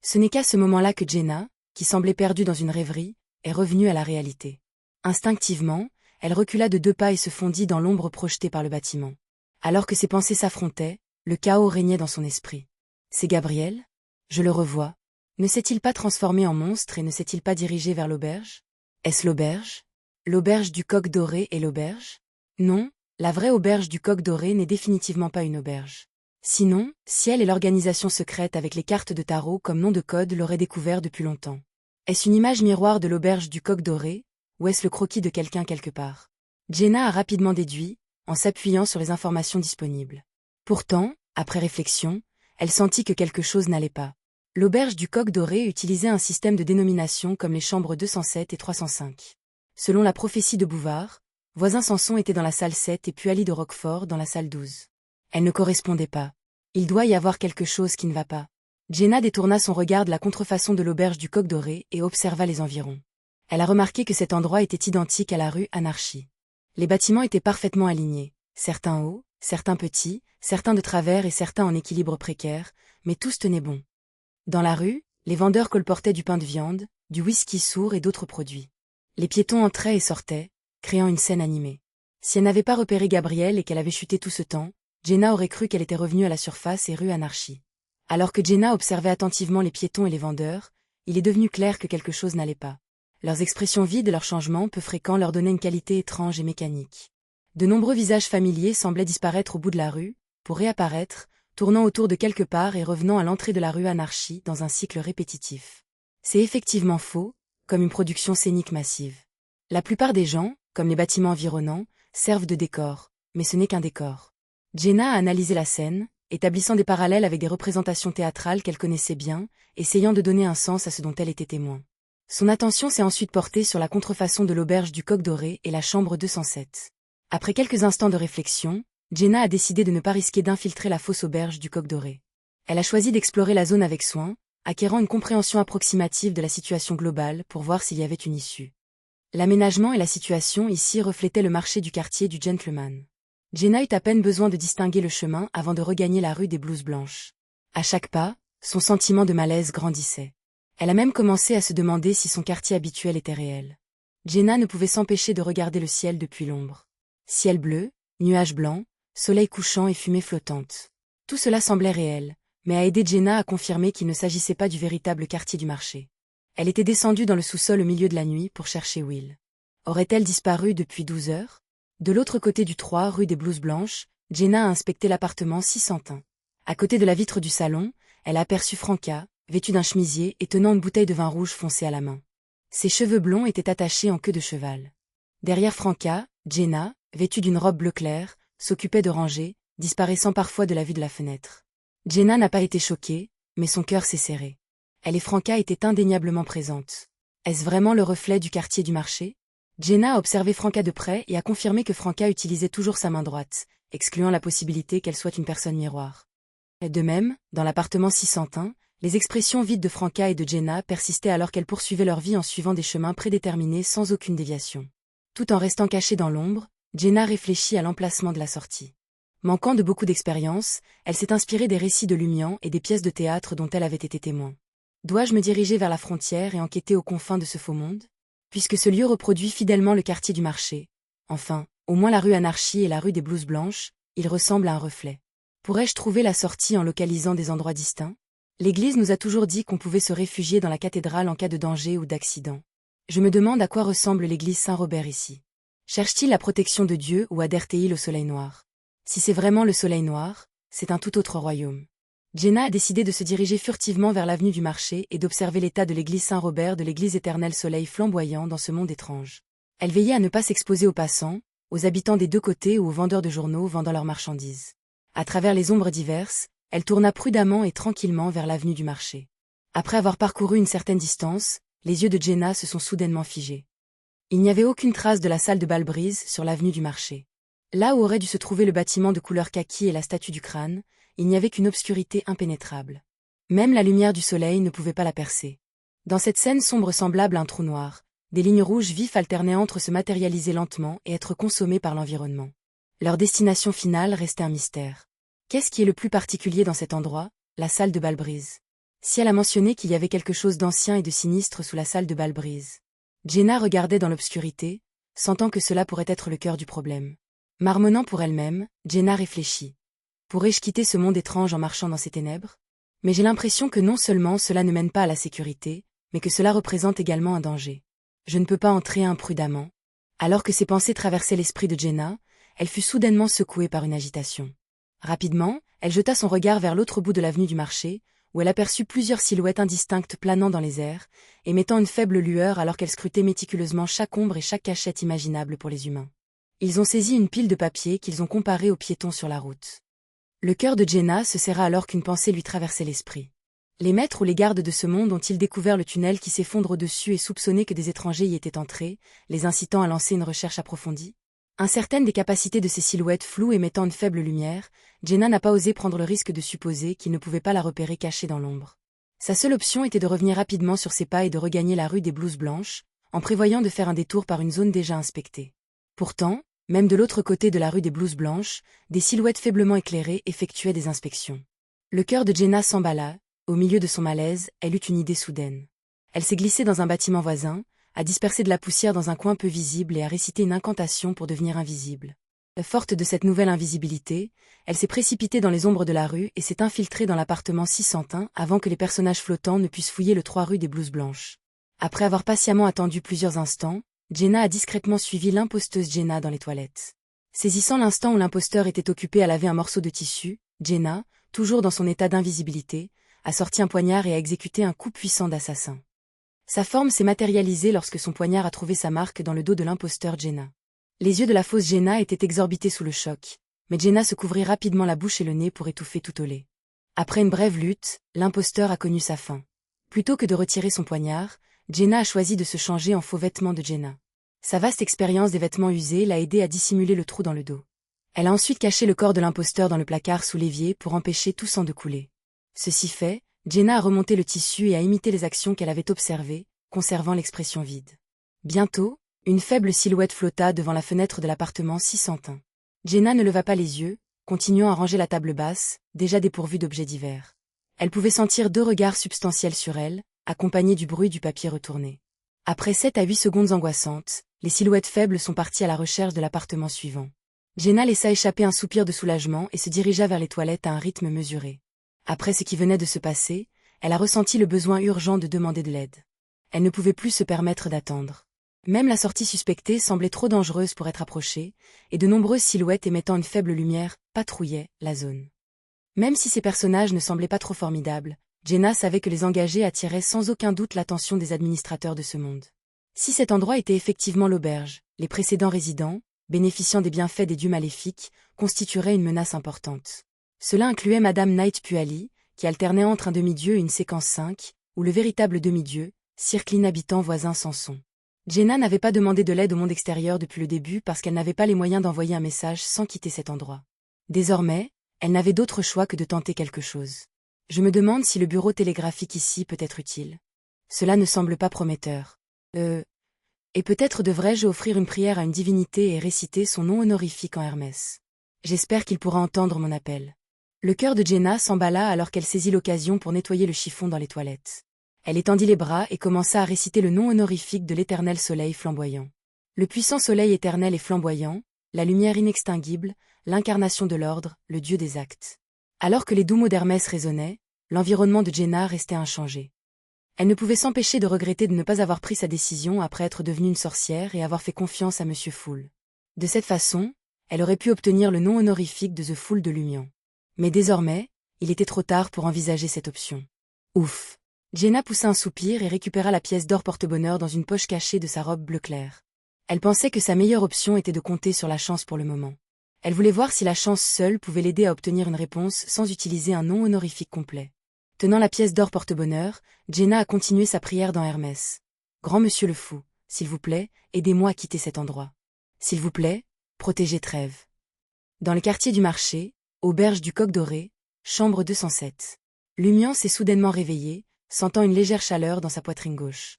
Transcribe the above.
Ce n'est qu'à ce moment-là que Jenna, qui semblait perdue dans une rêverie, est revenue à la réalité. Instinctivement, elle recula de 2 pas et se fondit dans l'ombre projetée par le bâtiment. Alors que ses pensées s'affrontaient, le chaos régnait dans son esprit. C'est Gabriel? Je le revois. Ne s'est-il pas transformé en monstre et ne s'est-il pas dirigé vers l'auberge? Est-ce l'auberge? L'auberge du Coq Doré est l'auberge? Non, la vraie auberge du Coq Doré n'est définitivement pas une auberge. Sinon, Ciel et l'organisation secrète avec les cartes de tarot comme nom de code l'auraient découvert depuis longtemps. Est-ce une image miroir de l'auberge du Coq Doré, ou est-ce le croquis de quelqu'un quelque part? Jenna a rapidement déduit, en s'appuyant sur les informations disponibles. Pourtant, après réflexion, elle sentit que quelque chose n'allait pas. L'auberge du Coq Doré utilisait un système de dénomination comme les chambres 207 et 305. Selon la prophétie de Bouvard, Voisin Samson était dans la salle 7 et Puali de Roquefort dans la salle 12. Elle ne correspondait pas. Il doit y avoir quelque chose qui ne va pas. Jenna détourna son regard de la contrefaçon de l'auberge du Coq Doré et observa les environs. Elle a remarqué que cet endroit était identique à la rue Anarchie. Les bâtiments étaient parfaitement alignés, certains hauts, certains petits, certains de travers et certains en équilibre précaire, mais tous tenaient bon. Dans la rue, les vendeurs colportaient du pain de viande, du whisky sourd et d'autres produits. Les piétons entraient et sortaient, créant une scène animée. Si elle n'avait pas repéré Gabriel et qu'elle avait chuté tout ce temps, Jenna aurait cru qu'elle était revenue à la surface et rue Anarchie. Alors que Jenna observait attentivement les piétons et les vendeurs, il est devenu clair que quelque chose n'allait pas. Leurs expressions vides et leurs changements peu fréquents leur donnaient une qualité étrange et mécanique. De nombreux visages familiers semblaient disparaître au bout de la rue, pour réapparaître, tournant autour de quelque part et revenant à l'entrée de la rue Anarchie dans un cycle répétitif. C'est effectivement faux, comme une production scénique massive. La plupart des gens, comme les bâtiments environnants, servent de décor, mais ce n'est qu'un décor. Jenna a analysé la scène, établissant des parallèles avec des représentations théâtrales qu'elle connaissait bien, essayant de donner un sens à ce dont elle était témoin. Son attention s'est ensuite portée sur la contrefaçon de l'auberge du Coq Doré et la chambre 207. Après quelques instants de réflexion, Jenna a décidé de ne pas risquer d'infiltrer la fausse auberge du Coq Doré. Elle a choisi d'explorer la zone avec soin, acquérant une compréhension approximative de la situation globale pour voir s'il y avait une issue. L'aménagement et la situation ici reflétaient le marché du quartier du Gentleman. Jenna eut à peine besoin de distinguer le chemin avant de regagner la rue des Blouses Blanches. À chaque pas, son sentiment de malaise grandissait. Elle a même commencé à se demander si son quartier habituel était réel. Jenna ne pouvait s'empêcher de regarder le ciel depuis l'ombre. Ciel bleu, nuages blancs, soleil couchant et fumée flottante. Tout cela semblait réel, mais a aidé Jenna à confirmer qu'il ne s'agissait pas du véritable quartier du marché. Elle était descendue dans le sous-sol au milieu de la nuit pour chercher Will. Aurait-elle disparu depuis 12 heures? De l'autre côté du 3 rue des Blouses Blanches, Jenna a inspecté l'appartement 601. À côté de la vitre du salon, elle a aperçu Franca, vêtue d'un chemisier et tenant une bouteille de vin rouge foncé à la main. Ses cheveux blonds étaient attachés en queue de cheval. Derrière Franca, Jenna, vêtue d'une robe bleu clair, s'occupait de ranger, disparaissant parfois de la vue de la fenêtre. Jenna n'a pas été choquée, mais son cœur s'est serré. Elle et Franca étaient indéniablement présentes. Est-ce vraiment le reflet du quartier du marché? Jenna a observé Franca de près et a confirmé que Franca utilisait toujours sa main droite, excluant la possibilité qu'elle soit une personne miroir. De même, dans l'appartement 601, les expressions vides de Franca et de Jenna persistaient alors qu'elles poursuivaient leur vie en suivant des chemins prédéterminés sans aucune déviation. Tout en restant cachée dans l'ombre, Jenna réfléchit à l'emplacement de la sortie. Manquant de beaucoup d'expérience, elle s'est inspirée des récits de Lumian et des pièces de théâtre dont elle avait été témoin. Dois-je me diriger vers la frontière et enquêter aux confins de ce faux monde? Puisque ce lieu reproduit fidèlement le quartier du marché. Enfin, au moins la rue Anarchie et la rue des Blouses Blanches, il ressemble à un reflet. Pourrais-je trouver la sortie en localisant des endroits distincts? L'Église nous a toujours dit qu'on pouvait se réfugier dans la cathédrale en cas de danger ou d'accident. Je me demande à quoi ressemble l'église Saint-Robert ici. Cherche-t-il la protection de Dieu ou adhère-t-il au soleil noir? Si c'est vraiment le soleil noir, c'est un tout autre royaume. Jenna a décidé de se diriger furtivement vers l'avenue du marché et d'observer l'état de l'église Saint-Robert de l'église éternel soleil flamboyant dans ce monde étrange. Elle veillait à ne pas s'exposer aux passants, aux habitants des deux côtés ou aux vendeurs de journaux vendant leurs marchandises. À travers les ombres diverses, elle tourna prudemment et tranquillement vers l'avenue du marché. Après avoir parcouru une certaine distance, les yeux de Jenna se sont soudainement figés. Il n'y avait aucune trace de la salle de bal Brise sur l'avenue du marché. Là où aurait dû se trouver le bâtiment de couleur kaki et la statue du crâne, il n'y avait qu'une obscurité impénétrable. Même la lumière du soleil ne pouvait pas la percer. Dans cette scène sombre semblable à un trou noir, des lignes rouges vifs alternaient entre se matérialiser lentement et être consommées par l'environnement. Leur destination finale restait un mystère. Qu'est-ce qui est le plus particulier dans cet endroit? La salle de bal Brise. Si elle a mentionné qu'il y avait quelque chose d'ancien et de sinistre sous la salle de bal brise. Jenna regardait dans l'obscurité, sentant que cela pourrait être le cœur du problème. Marmonnant pour elle-même, Jenna réfléchit. Pourrais-je quitter ce monde étrange en marchant dans ces ténèbres? Mais j'ai l'impression que non seulement cela ne mène pas à la sécurité, mais que cela représente également un danger. Je ne peux pas entrer imprudemment. Alors que ces pensées traversaient l'esprit de Jenna, elle fut soudainement secouée par une agitation. Rapidement, elle jeta son regard vers l'autre bout de l'avenue du marché, où elle aperçut plusieurs silhouettes indistinctes planant dans les airs, émettant une faible lueur alors qu'elle scrutait méticuleusement chaque ombre et chaque cachette imaginable pour les humains. Ils ont saisi une pile de papier qu'ils ont comparée aux piétons sur la route. Le cœur de Jenna se serra alors qu'une pensée lui traversait l'esprit. Les maîtres ou les gardes de ce monde ont-ils découvert le tunnel qui s'effondre au-dessus et soupçonné que des étrangers y étaient entrés, les incitant à lancer une recherche approfondie? Incertaine des capacités de ces silhouettes floues émettant une faible lumière, Jenna n'a pas osé prendre le risque de supposer qu'il ne pouvait pas la repérer cachée dans l'ombre. Sa seule option était de revenir rapidement sur ses pas et de regagner la rue des Blouses Blanches, en prévoyant de faire un détour par une zone déjà inspectée. Pourtant, même de l'autre côté de la rue des Blouses Blanches, des silhouettes faiblement éclairées effectuaient des inspections. Le cœur de Jenna s'emballa, au milieu de son malaise, elle eut une idée soudaine. Elle s'est glissée dans un bâtiment voisin, a dispersé de la poussière dans un coin peu visible et a récité une incantation pour devenir invisible. Forte de cette nouvelle invisibilité, elle s'est précipitée dans les ombres de la rue et s'est infiltrée dans l'appartement 601 avant que les personnages flottants ne puissent fouiller le 3 rue des Blouses Blanches. Après avoir patiemment attendu plusieurs instants, Jenna a discrètement suivi l'imposteuse Jenna dans les toilettes. Saisissant l'instant où l'imposteur était occupé à laver un morceau de tissu, Jenna, toujours dans son état d'invisibilité, a sorti un poignard et a exécuté un coup puissant d'assassin. Sa forme s'est matérialisée lorsque son poignard a trouvé sa marque dans le dos de l'imposteur Jenna. Les yeux de la fausse Jenna étaient exorbités sous le choc, mais Jenna se couvrit rapidement la bouche et le nez pour étouffer tout tollé. Après une brève lutte, l'imposteur a connu sa fin. Plutôt que de retirer son poignard, Jenna a choisi de se changer en faux vêtements de Jenna. Sa vaste expérience des vêtements usés l'a aidée à dissimuler le trou dans le dos. Elle a ensuite caché le corps de l'imposteur dans le placard sous l'évier pour empêcher tout sang de couler. Ceci fait, Jenna a remonté le tissu et a imité les actions qu'elle avait observées, conservant l'expression vide. Bientôt, une faible silhouette flotta devant la fenêtre de l'appartement 601. Jenna ne leva pas les yeux, continuant à ranger la table basse, déjà dépourvue d'objets divers. Elle pouvait sentir 2 regards substantiels sur elle, accompagnés du bruit du papier retourné. Après 7 à 8 secondes angoissantes, les silhouettes faibles sont parties à la recherche de l'appartement suivant. Jenna laissa échapper un soupir de soulagement et se dirigea vers les toilettes à un rythme mesuré. Après ce qui venait de se passer, elle a ressenti le besoin urgent de demander de l'aide. Elle ne pouvait plus se permettre d'attendre. Même la sortie suspectée semblait trop dangereuse pour être approchée, et de nombreuses silhouettes émettant une faible lumière patrouillaient la zone. Même si ces personnages ne semblaient pas trop formidables, Jenna savait que les engagés attiraient sans aucun doute l'attention des administrateurs de ce monde. Si cet endroit était effectivement l'auberge, les précédents résidents, bénéficiant des bienfaits des dieux maléfiques, constitueraient une menace importante. Cela incluait Madame Night Puali, qui alternait entre un demi-dieu et une séquence 5, ou le véritable demi-dieu, cirque l'inhabitant voisin Samson. Jenna n'avait pas demandé de l'aide au monde extérieur depuis le début parce qu'elle n'avait pas les moyens d'envoyer un message sans quitter cet endroit. Désormais, elle n'avait d'autre choix que de tenter quelque chose. Je me demande si le bureau télégraphique ici peut être utile. Cela ne semble pas prometteur. Et peut-être devrais-je offrir une prière à une divinité et réciter son nom honorifique en Hermès. J'espère qu'il pourra entendre mon appel. Le cœur de Jenna s'emballa alors qu'elle saisit l'occasion pour nettoyer le chiffon dans les toilettes. Elle étendit les bras et commença à réciter le nom honorifique de l'éternel soleil flamboyant. Le puissant soleil éternel et flamboyant, la lumière inextinguible, l'incarnation de l'ordre, le dieu des actes. Alors que les doux mots d'Hermès résonnaient, l'environnement de Jenna restait inchangé. Elle ne pouvait s'empêcher de regretter de ne pas avoir pris sa décision après être devenue une sorcière et avoir fait confiance à Monsieur Fool. De cette façon, elle aurait pu obtenir le nom honorifique de The Fool de Lumion. Mais désormais, il était trop tard pour envisager cette option. Ouf! Jenna poussa un soupir et récupéra la pièce d'or porte-bonheur dans une poche cachée de sa robe bleu clair. Elle pensait que sa meilleure option était de compter sur la chance pour le moment. Elle voulait voir si la chance seule pouvait l'aider à obtenir une réponse sans utiliser un nom honorifique complet. Tenant la pièce d'or porte-bonheur, Jenna a continué sa prière dans Hermès. Grand monsieur le fou, s'il vous plaît, aidez-moi à quitter cet endroit. S'il vous plaît, protégez Trèves. Dans le quartier du marché, auberge du Coq Doré, chambre 207. Lumion s'est soudainement réveillée, sentant une légère chaleur dans sa poitrine gauche.